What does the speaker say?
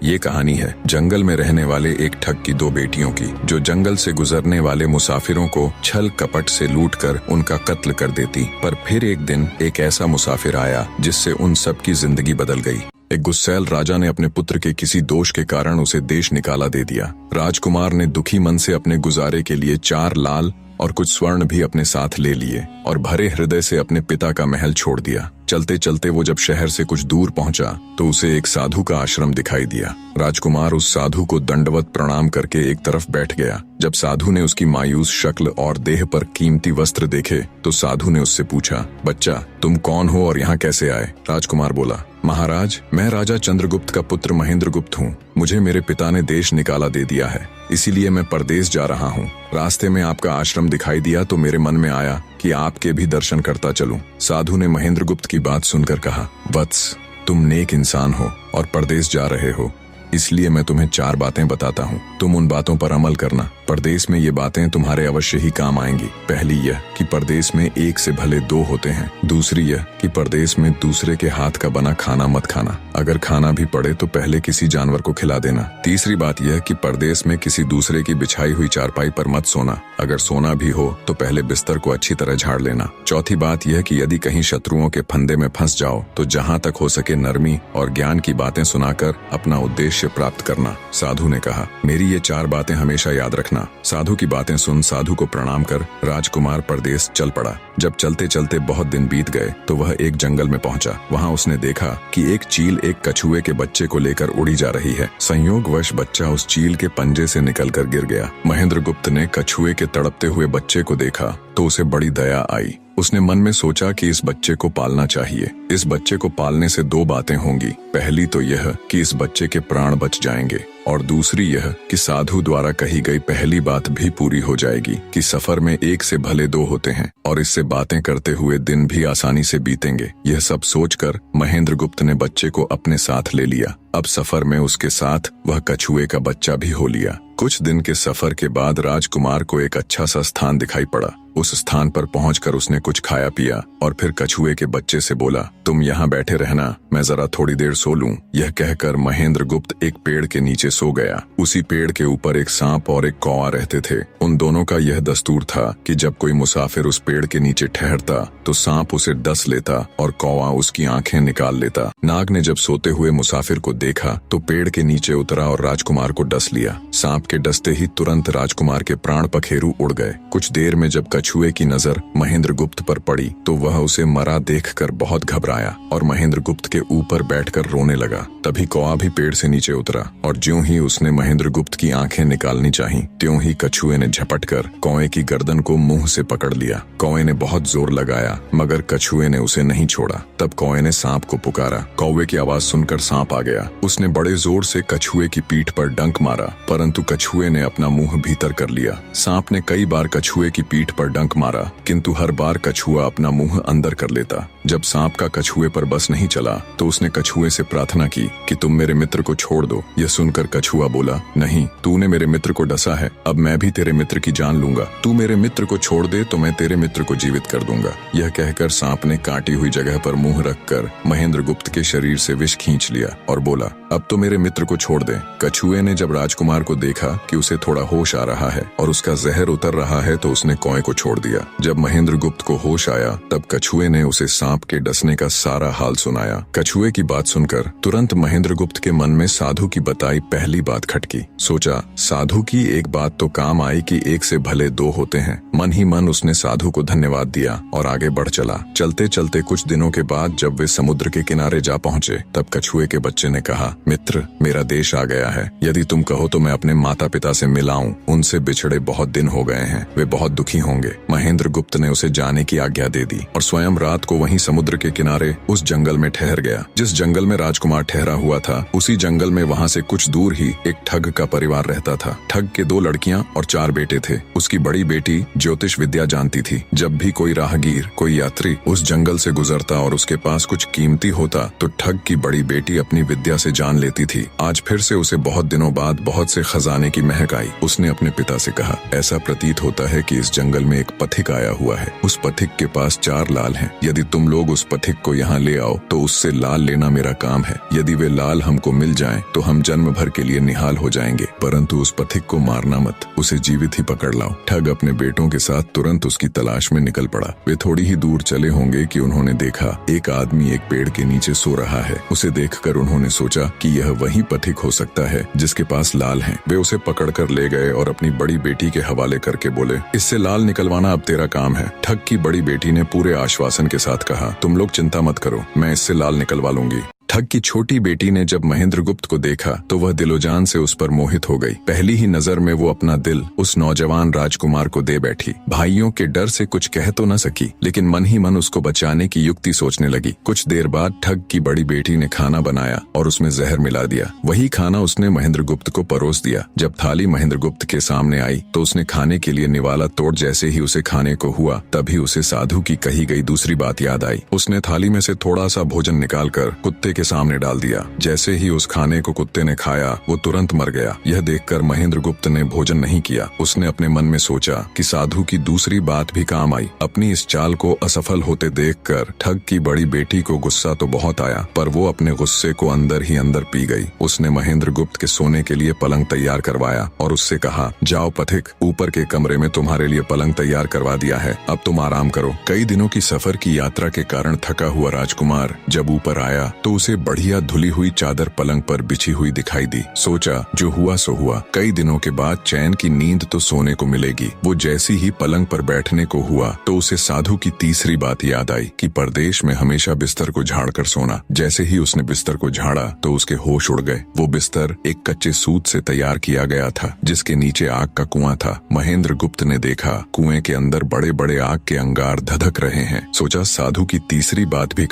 ये कहानी है जंगल में रहने वाले एक ठग की दो बेटियों की, जो जंगल से गुजरने वाले मुसाफिरों को छल कपट से लूटकर उनका कत्ल कर देती। पर फिर एक दिन एक ऐसा मुसाफिर आया जिससे उन सब की जिंदगी बदल गई। एक गुस्सैल राजा ने अपने पुत्र के किसी दोष के कारण उसे देश निकाला दे दिया। राजकुमार ने दुखी मन से अपने गुजारे के लिए 4 लाल और कुछ स्वर्ण भी अपने साथ ले लिए और भरे हृदय से अपने पिता का महल छोड़ दिया। चलते चलते वो जब शहर से कुछ दूर पहुंचा तो उसे एक साधु का आश्रम दिखाई दिया। राजकुमार उस साधु को दंडवत प्रणाम करके एक तरफ बैठ गया। जब साधु ने उसकी मायूस शक्ल और देह पर कीमती वस्त्र देखे तो साधु ने उससे पूछा, बच्चा तुम कौन हो और यहाँ कैसे आए? राजकुमार बोला, महाराज मैं राजा चंद्रगुप्त का पुत्र महेंद्रगुप्त हूँ। मुझे मेरे पिता ने देश निकाला दे दिया है, इसीलिए मैं परदेश जा रहा हूँ। रास्ते में आपका आश्रम दिखाई दिया तो मेरे मन में आया कि आपके भी दर्शन करता चलूं। साधु ने महेंद्रगुप्त की बात सुनकर कहा, वत्स तुम नेक इंसान हो और परदेश जा रहे हो, इसलिए मैं तुम्हें 4 बातें बताता हूँ। तुम उन बातों पर अमल करना। परदेश में ये बातें तुम्हारे अवश्य ही काम आएंगी। पहली यह कि परदेश में एक से भले 2 होते हैं। दूसरी यह कि परदेश में दूसरे के हाथ का बना खाना मत खाना। अगर खाना भी पड़े तो पहले किसी जानवर को खिला देना। तीसरी बात यह कि परदेश में किसी दूसरे की बिछाई हुई चारपाई पर मत सोना। अगर सोना भी हो तो पहले बिस्तर को अच्छी तरह झाड़ लेना। चौथी बात यह कि यदि कहीं शत्रुओं के फंदे में फंस जाओ तो जहाँ तक हो सके नरमी और ज्ञान की बातें सुनाकर अपना उद्देश्य प्राप्त करना। साधु ने कहा, मेरी ये 4 बातें हमेशा याद रखना। साधु की बातें सुन साधु को प्रणाम कर राजकुमार परदेश चल पड़ा। जब चलते चलते बहुत दिन बीत गए तो वह एक जंगल में पहुंचा। वहां उसने देखा कि एक चील एक कछुए के बच्चे को लेकर उड़ी जा रही है। संयोगवश बच्चा उस चील के पंजे से निकलकर गिर गया। महेंद्रगुप्त ने कछुए के तड़पते हुए बच्चे को देखा तो उसे बड़ी दया आई। उसने मन में सोचा कि इस बच्चे को पालना चाहिए। इस बच्चे को पालने से 2 बातें होंगी। पहली तो यह कि इस बच्चे के प्राण बच जाएंगे और दूसरी यह कि साधु द्वारा कही गई पहली बात भी पूरी हो जाएगी कि सफर में 1 से भले 2 होते हैं और इससे बातें करते हुए दिन भी आसानी से बीतेंगे। यह सब सोचकर महेंद्रगुप्त ने बच्चे को अपने साथ ले लिया। अब सफर में उसके साथ वह कछुए का बच्चा भी हो लिया। कुछ दिन के सफर के बाद राजकुमार को एक अच्छा सा स्थान दिखाई पड़ा। उस स्थान पर पहुंचकर उसने कुछ खाया पिया और फिर कछुए के बच्चे से बोला, तुम यहाँ बैठे रहना, मैं जरा थोड़ी देर सो लूं। यह कहकर महेंद्रगुप्त एक पेड़ के नीचे सो गया। उसी पेड़ के ऊपर एक सांप और एक कौवा रहते थे। उन दोनों का यह दस्तूर था कि जब कोई मुसाफिर उस पेड़ के नीचे ठहरता तो सांप उसे डस लेता और कौवा उसकी आंखें निकाल लेता। नाग ने जब सोते हुए मुसाफिर को देखा तो पेड़ के नीचे उतरा और राजकुमार को डस लिया। सांप के डसते ही तुरंत राजकुमार के प्राण पखेरु उड़ गए। कुछ देर में जब कछुए की नजर महेंद्रगुप्त पर पड़ी तो वह उसे मरा देखकर बहुत घबराया और महेंद्रगुप्त के ऊपर बैठकर रोने लगा। तभी कौवा भी पेड़ से नीचे उतरा और ज्यों ही उसने महेंद्रगुप्त की आंखें निकालनी चाही त्यों ही कछुए ने झपटकर कौवे की गर्दन को मुंह से पकड़ लिया। कौवे ने बहुत जोर लगाया मगर कछुए ने उसे नहीं छोड़ा। तब कौवे ने सांप को पुकारा। कौवे की आवाज सुनकर सांप आ गया। उसने बड़े जोर से कछुए की पीठ पर डंक मारा परंतु कछुए ने अपना मुंह भीतर कर लिया। सांप ने कई बार कछुए की पीठ पर डंक मारा किंतु हर बार कछुआ अपना मुंह अंदर कर लेता। जब सांप का कछुए पर बस नहीं चला तो उसने कछुए से प्रार्थना की कि तुम मेरे मित्र को छोड़ दो। यह सुनकर कछुआ बोला, नहीं, तूने मेरे मित्र को डसा है, अब मैं भी तेरे मित्र की जान लूंगा। तू मेरे मित्र को छोड़ दे तो मैं तेरे मित्र को जीवित कर दूंगा। यह कहकर सांप ने काटी हुई जगह पर मुंह रखकर महेंद्रगुप्त के शरीर से विष खींच लिया और बोला, अब तो मेरे मित्र को छोड़ दे। कछुए ने जब राजकुमार को देखा कि उसे थोड़ा होश आ रहा है और उसका जहर उतर रहा है तो उसने कौवे को छोड़ दिया। जब महेंद्रगुप्त को होश आया तब कछुए ने उसे सांप के डसने का सारा हाल सुनाया। कछुए की बात सुनकर तुरंत महेंद्रगुप्त के मन में साधु की बताई पहली बात खटकी। सोचा, साधु की एक बात तो काम आई कि 1 से भले 2 होते हैं। मन ही मन उसने साधु को धन्यवाद दिया और आगे बढ़ चला। चलते चलते कुछ दिनों के बाद जब वे समुद्र के किनारे जा पहुंचे तब कछुए के बच्चे ने कहा, मित्र, मेरा देश आ गया है। यदि तुम कहो तो मैं अपने माता पिता से मिलाऊं। उनसे बिछड़े बहुत दिन हो गए हैं, वे बहुत दुखी होंगे। महेंद्रगुप्त ने उसे जाने की आज्ञा दे दी और स्वयं रात को वहीं समुद्र के किनारे उस जंगल में ठहर गया। जिस जंगल में राजकुमार ठहरा हुआ था उसी जंगल में वहां से कुछ दूर ही एक ठग का परिवार रहता था। ठग के 2 लड़कियां और 4 बेटे थे। उसकी बड़ी बेटी ज्योतिष विद्या जानती थी। जब भी कोई राहगीर, कोई यात्री उस जंगल से गुजरता और उसके पास कुछ कीमती होता तो ठग की बड़ी बेटी अपनी विद्या से जान लेती थी। आज फिर से उसे बहुत दिनों बाद बहुत से खजाने की महक आई। उसने अपने पिता से कहा, ऐसा प्रतीत होता है कि इस जंगल में एक पथिक आया हुआ है। उस पथिक के पास 4 लाल हैं। यदि तुम लोग उस पथिक को यहाँ ले आओ तो उससे लाल लेना मेरा काम है। यदि वे लाल हमको मिल जाएं तो हम जन्म भर के लिए निहाल हो जाएंगे, परंतु उस पथिक को मारना मत, उसे जीवित ही पकड़ लाओ। ठग अपने बेटों के साथ तुरंत उसकी तलाश में निकल पड़ा। वे थोड़ी ही दूर चले होंगे कि उन्होंने देखा एक आदमी एक पेड़ के नीचे सो रहा है। उसे देखकर उन्होंने सोचा कि यह वही पथिक हो सकता है जिसके पास लाल हैं। वे उसे पकड़कर ले गए और अपनी बड़ी बेटी के हवाले करके बोले, इससे लाल निकलवाना अब तेरा काम है। ठग की बड़ी बेटी ने पूरे आश्वासन के साथ कहा, तुम लोग चिंता मत करो, मैं इससे लाल निकलवा लूंगी। ठग की छोटी बेटी ने जब महेंद्रगुप्त को देखा तो वह दिलोजान से उस पर मोहित हो गई। पहली ही नजर में वो अपना दिल उस नौजवान राजकुमार को दे बैठी। भाइयों के डर से कुछ कह तो न सकी, लेकिन मन ही मन उसको बचाने की युक्ति सोचने लगी। कुछ देर बाद ठग की बड़ी बेटी ने खाना बनाया और उसमें जहर मिला दिया। वही खाना उसने महेंद्रगुप्त को परोस दिया। जब थाली महेंद्रगुप्त के सामने आई तो उसने खाने के लिए निवाला तोड़ जैसे ही उसे खाने को हुआ तभी उसे साधु की कही गई दूसरी बात याद आई। उसने थाली में से थोड़ा सा भोजन निकालकर कुत्ते के सामने डाल दिया। जैसे ही उस खाने को कुत्ते ने खाया वो तुरंत मर गया। यह देखकर महेंद्रगुप्त ने भोजन नहीं किया। उसने अपने मन में सोचा कि साधु की दूसरी बात भी काम आई। अपनी इस चाल को असफल होते देखकर ठग की बड़ी बेटी को गुस्सा तो बहुत आया, पर वो अपने गुस्से को अंदर ही अंदर पी गई। उसने महेंद्रगुप्त के सोने के लिए पलंग तैयार करवाया और उससे कहा, जाओ पथिक, ऊपर के कमरे में तुम्हारे लिए पलंग तैयार करवा दिया है, अब तुम आराम करो। कई दिनों की सफर की यात्रा के कारण थका हुआ राजकुमार जब ऊपर आया तो उसे बढ़िया धुली हुई चादर पलंग पर बिछी हुई दिखाई दी। सोचा, जो हुआ सो हुआ, कई दिनों के बाद चैन की नींद तो सोने को मिलेगी। वो जैसी ही पलंग पर बैठने को हुआ तो उसे साधु की तीसरी बात याद आई कि परदेश में हमेशा बिस्तर को झाड़ कर सोना। जैसे ही उसने बिस्तर को झाड़ा तो उसके होश उड़ गए। वो बिस्तर एक कच्चे सूत से तैयार किया गया था जिसके नीचे आग का कुआं था। महेंद्रगुप्त ने देखा कुएं के अंदर बड़े बड़े आग के अंगार धधक रहे हैं। सोचा, साधु की तीसरी बात भी